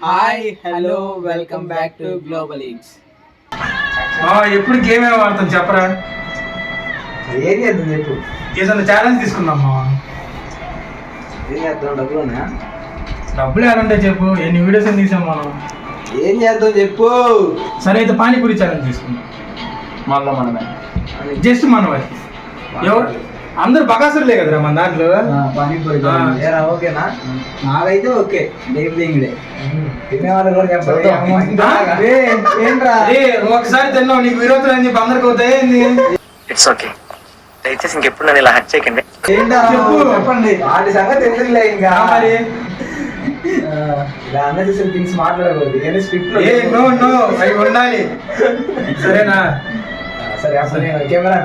Hi hello welcome back to global eats. ఎప్పుడు game ఏమో ఆడతాం చెప్పరా? ఏం చేద్దాం చెప్పు. ఏదైనా ఛాలెంజ్ తీసుకుందాం. ఏం చేద్దాం? డబ్బులున్నా? డబ్బులు ఏమంటే చెప్పు. ఎన్ని వీడియోస్ తీసాం మనం? ఏం చేద్దాం చెప్పు. సరే అయితే పానీపూరి ఛాలెంజ్ తీసుకుందాం. మళ్ళీ మనమే జస్ట్ మనమే. ఎవరు అందరు బకాసురులే కదరా మన దాంట్లో. పానీపూరి ఓకేనా? నాకైతే ఓకే. తినేవాళ్ళు కూడా ఒకసారి తిన్నావు నీకు విరోధులు అని చెప్పి అందరికి అవుతాయి. It's okay. దయచేసి ఇంకెప్పుడు నన్ను ఇలా హట్ చేయకండి. చెప్పండి. వాటి సంగతి ఎందుకులే ఇంకా. మరి ఇలా అన్నెసెసరీ థింగ్స్ మాట్లాడకూడదు. స్క్రిప్ట్ అవి ఉండాలి. సరేనా? సరే అసలు నేను కెమెరా.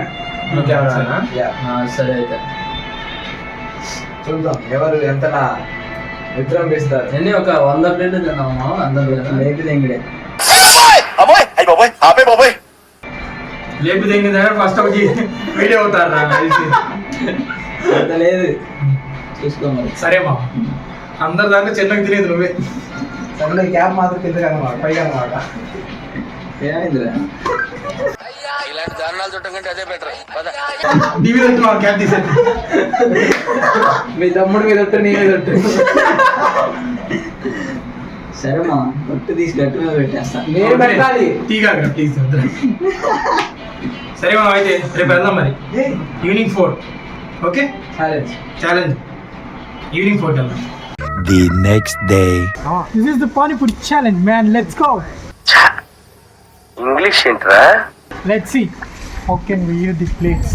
సరే అయితే చూద్దాం ఎవరు ఎంతలా విత్రం వేస్తారు. ఎన్ని ఒక 100 ప్లేట్లు తిన్నాము. 100 లేపి తెంగిడే లేపి తెంగిన ఫస్ట్ ఒకటి వీడియో అవుతారా? అంత లేదు చూసుకోమని. సరే మా అందరి దాంట్లో చిన్నగా తినేది నువ్వే. సరే క్యాబ్ మాత్రం కింద కనమాట పైగా అనమాట. ఏమైందిరా? ఇలాంటి దారుణాలు చూడటం కంటే అదే బెటర్. టీవీ క్యాబ్ తీసేది. మీ తమ్ముడు మీద ఒట్టు నీ మీద ఒట్టు. సరేమా ఒట్టు తీసి గట్టి మీద పెట్టేస్తా. నేను పెట్టాలి. టీగా ప్లీజ్. సరే మా అయితే రేపు వెళ్దాం మరి. ఈవినింగ్ 4. ఓకే ఛాలెంజ్ ఈవినింగ్ 4 వెళ్దాం. The next day. This is the Panipuri challenge, man. Let's go. English ఏంట్రా? Let's see how can we eat the plates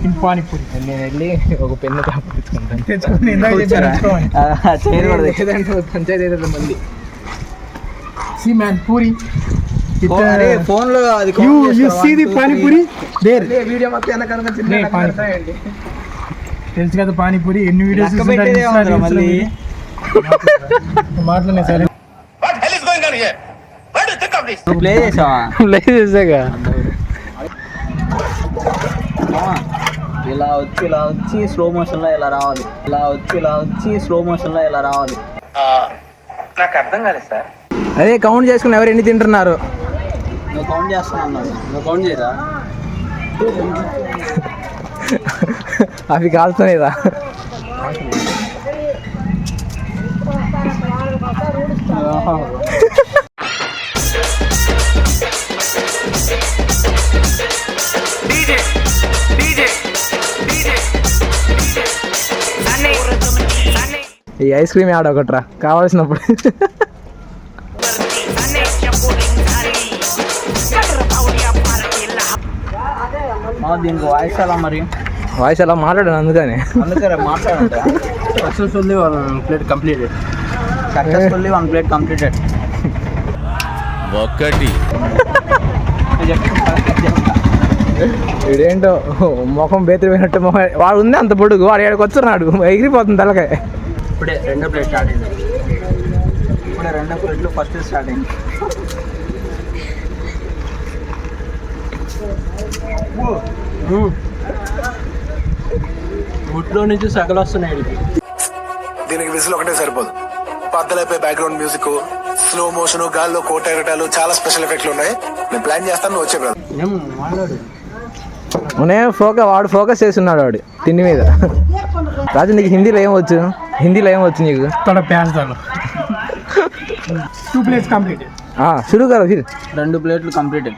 in Panipuri. నేను వెళ్ళి ఒక పెన్ను తెచ్చుకుంటాను. తెచ్చుకుని పంచాయతీ మళ్ళీ. See man, puri. ఫోన్ లో అది you see the Panipuri there. Video మొత్తం వెనకాల తెలుసు కదా పానీపూరి ఎన్ని వీడియోస్ మళ్ళీ మాట్లాడే సరే ప్లే చేసావా? ప్లే చేసాగా. ఇలా వచ్చి స్లో మోషన్ లో ఇలా రావాలి. ఇలా వచ్చి స్లో మోషన్ లో ఇలా రావాలి. నాకు అర్థం కాలేదు సార్. అదే కౌంట్ చేసుకుని ఎవరు ఎన్ని తింటున్నారు. నువ్వు కౌంట్ చేస్తాను. నువ్వు కౌంట్ చేయరా? అవి కాల్తున్నాయిరా. ఈ ఐస్ క్రీమ్ యాడ్ ఒకట్రా కావాల్సినప్పుడు. దీనికి వాయిస్ ఎలా మరి? వాయిస్ ఎలా మాట్లాడాను అందుకని మాట్లాడంట. Successfully 1 plate completed. Successfully 1 plate completed. ఒకటి ఇదేంటో ముఖం బేతిపోయినట్టు మొహం. వాడు ఉంది అంత పొడుగు. వాడు ఎక్కడికి వచ్చున్నాడు ఎగిరిపోతుంది తలకాయ. ఇప్పుడే 2 ప్లేట్ స్టార్ట్ అయింది. ఇప్పుడే 2 ప్లేట్లు ఫస్ట్ స్టార్ట్ అయింది. ముట్లో నుంచి సగలు వస్తున్నాయి. దీనికి విసులు ఒకటే సరిపోదు. పద్దలైపోయి బ్యాక్గ్రౌండ్ మ్యూజిక్, స్లో మోషన్, గాల్లో కోట ఎగటాలు, చాలా స్పెషల్ ఎఫెక్ట్లు ఉన్నాయి. నేను ప్లాన్ చేస్తాను, నువ్వు వచ్చే వాడు ఫోకస్ చేస్తున్నాడు వాడు తిండి మీద. రాజు నీకు హిందీలో ఏమవచ్చు? నీకు? 2 plates completed. शुरू करो फिर. 2 ప్లేట్లు కంప్లీటెడ్.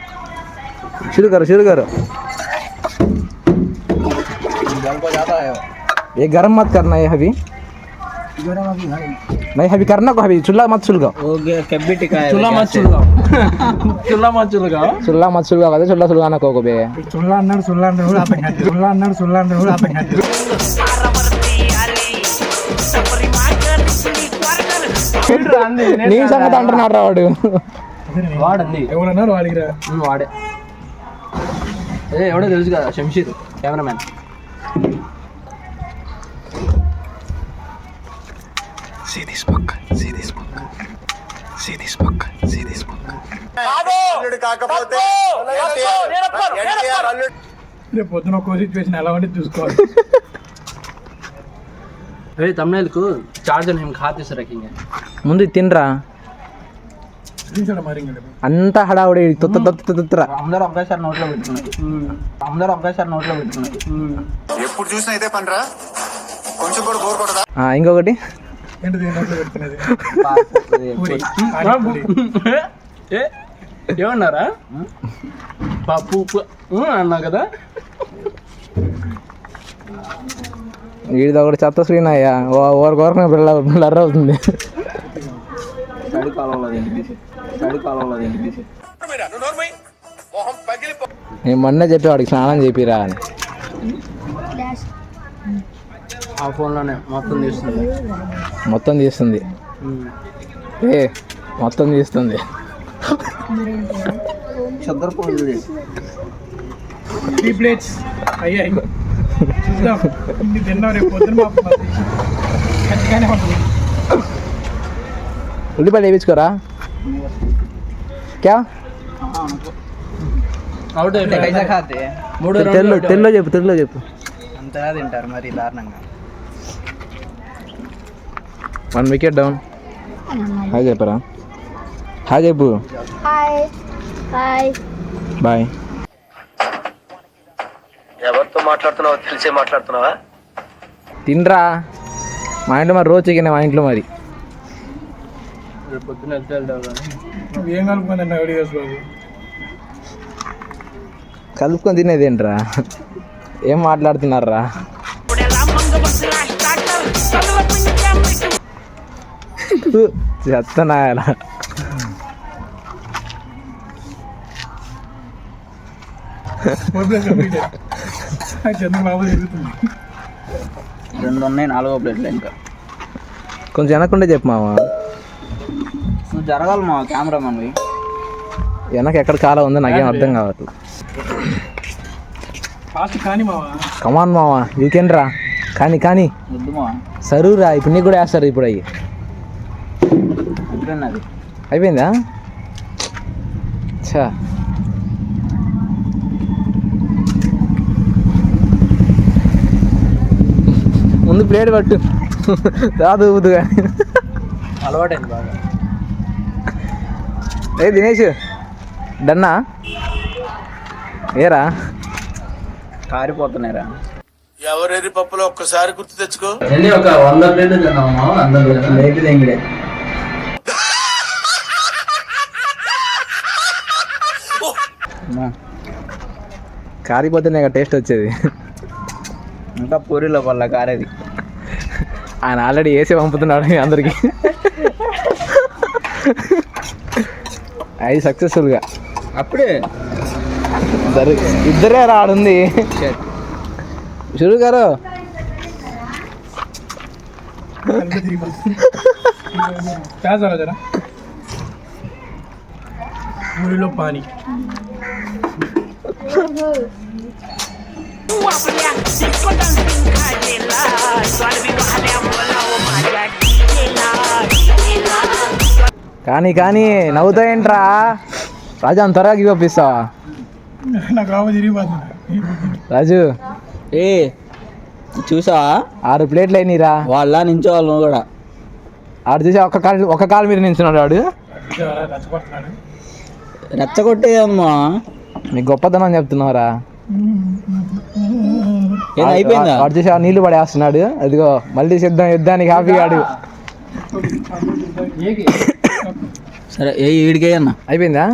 शुरू करो. ये गरम मत करना है अभी. नहीं अभी करना को अभी चूल्हा मत सुलगाओ. चूल्हा मत सुलगाओ. चूल्हा मत सुलगाओ కదా चूल्हा सुलगाना को बे. चूल्हा అన్నాడు కూడా అర్థం కాదు. నీ సంగతి అంటున్నాడు రా వాడు. వాడండి ఎవరన్నారు? వాడికిరా. వాడే ఎవడో తెలుసు కదా, శంషీర్ కెమెరామ్యాన్. రేపు పొద్దున ఒక్కో సిచ్యువేషన్ ఎలా ఉంటే చూసుకోవాలి. तमिल को चार्जर हम खाते से रखेंगे मुझे तिनरा అంతా హడావుడి తుత్తర. అందరూ ఒకేసారి నోట్లో పెట్టుకున్నారు. ఎప్పుడు చూసినా ఇదే పనిరా, కొంచెం కూడా బోర్ కొట్టదా? ఇంకొకటి ఏమన్నారా? పప్పు అన్నా కదా. వీడిది ఒకటి చెత్త స్క్రీన్ అయ్యా, ఓరకొరకు బ్లర్ అవుతుంది. చడి కాలంలో నేను మొన్నే చెప్పి వాడికి స్నానం చేపిరా అని. ఆ ఫోన్లోనే మొత్తం తీస్తుంది. మొత్తం తీస్తుంది చద్దరు ఫోన్ చూడండి. 3 ప్లేట్స్ అయ్యాయి. చూద్దాం ఇన్ని తిన్నాం, రేపు పొద్దున మాకు ఖచ్చితంగానే ఉంటుంది. ఉల్లిపాయలు వేయించుకోరా క్యా తెలుగులో చెప్పు. అంతగా తింటారు మరి దారుణంగా. 1 వికెట్ డౌన్. హాయ్ చెప్పరా. హాయ్ చెప్పు. బాయ్. ఎవరితో మాట్లాడుతున్నావో తెలిసే మాట్లాడుతున్నావా? తినరా. మా ఇంట్లో మరి రోజు చికెన్, మా ఇంట్లో మరి. రేపు పొద్దున వెళ్తావు కానీ ఏం కలుపుకుందండి వీడియోస్ బాబు? కలుపుకొని తినేది ఏంట్రా? ఏం మాట్లాడుతున్నారా? చెత్తనాయాల. చంద్రబాబు జరుగుతుంది. 2 ఉన్నాయి, 4వ ప్లేట్లు ఇంకా. కొంచెం వెనక్కుండే చెప్పు మావా. నువ్వు జరగాలి మా కెమెరామెన్వి. వెనక ఎక్కడ కాలం ఉందో నాకేం అర్థం కావట్లేదు. ఫాస్ట్ కానీ మావా. కమాన్ మావా, వీకెండ్ రా. కానీ వద్దు మా, సరువురా. ఇప్పుడు నీకు కూడా వేస్తారు ఇప్పుడు అయ్యి. ఎప్పుడన్నది అయిపోయిందా? చా ముందు ప్లేట్ పట్టు, రాదు ఊదుగా. అలవాటైంది బాగా. ఏ దినేష్ డన్నా ఏరా? కారిపోతున్నాయిరా. ఎవరెరి పప్పులో ఒక్కసారి గుర్తు తెచ్చుకో. ఒక 100 ప్లేట్లు తిన్నామా? 100 ప్లేట్లు ఎంగిడే. కారిపోతేనే టేస్ట్ వచ్చేది. ఇంకా పూరీలో పల్ల కారేది. ఆయన ఆల్రెడీ వేసి పంపుతున్నాడు అందరికి. అది సక్సెస్ఫుల్గా అప్పుడే ఇద్దరే రాడుంది. షురూ గారు జరా ఊరిలో పానీ. కానీ నవ్వుతాయేంట్రా రాజు? అంత త్వరగా గివ్ అప్ ఇస్తావా? నాకు రాబో తిరిగిపోతుంది రాజు. ఏ చూసావా? 6 ప్లేట్లు అయినరా. వాళ్ళ నించోవాళ్ళు కూడా. ఆడు చూసా ఒక కాలు మీద నించున్నాడు వాడు. రెచ్చగొడుతున్నాడు. రెచ్చగొట్టేయమ్మా. నీకు గొప్పతనం చెప్తున్నావురా. అయిపోయిందా? వాడు చూసా నీళ్లు పడేస్తున్నాడు. అదిగో మళ్ళీ యుద్ధానికి హ్యాపీగా ఆడు. సరే ఏ ఈడికే అన్న. అయిపోయిందా?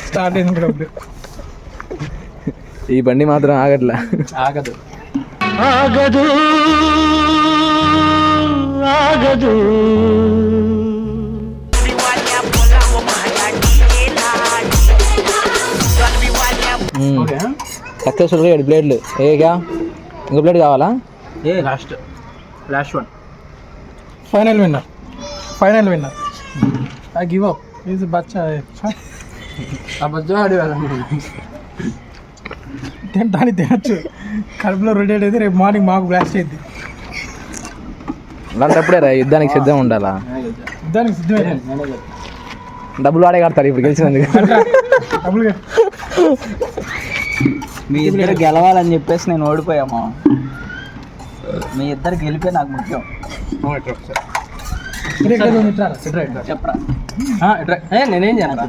స్టార్ట్ అయింది. ఈ బండి మాత్రం ఆగట్లా. ఆగదు. సక్సెస్ఫుల్గా 7 ప్లేట్లు. ఏగా ఇంకో ప్లేట్ కావాలా? ఏ last 1 final winner. I give up. He's a bacha. తినడానికి తినచ్చు, కడుపులో రొటేట్ అయితే రేపు మార్నింగ్ మాకు బ్లాస్ట్ అయింది. అలాంటప్పుడే రా యుద్ధానికి సిద్ధం ఉండాలా. యుద్ధానికి సిద్ధమే. డబ్బులు వాడే కడతారు ఇప్పుడు గెలిచినందుకు. డబ్బులు మీ ఇద్దరు గెలవాలని చెప్పేసి నేను ఓడిపోయామా? మీ ఇద్దరు గెలిపే నాకు ముఖ్యం. చెప్పరా నేనేం చేయను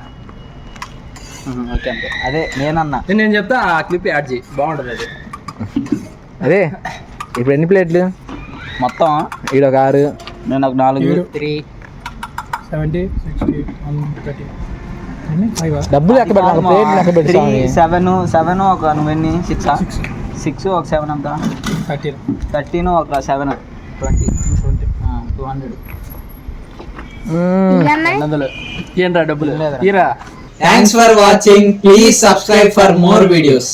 ఓకే అంతే అదే నేనన్నా నేను చెప్తా ఆ క్లిప్ యాడ్ చేయి బాగుంటుంది అది అదే ఇప్పుడు ఎన్ని ప్లేట్లు మొత్తం ఈడ ఒక 6 నేను ఒక 4 3 70, 60, 130. డబ్బులు లెక్క పెట్టాలి ప్లేట్ లెక్క పెట్టి 7 ఒక నువ్వెన్ని 6 ఒక 7 అంతా 13 ఒక 7 20 200 ఏంట్రా డబ్బులు ఇరా Thanks for watching. Please subscribe for more videos.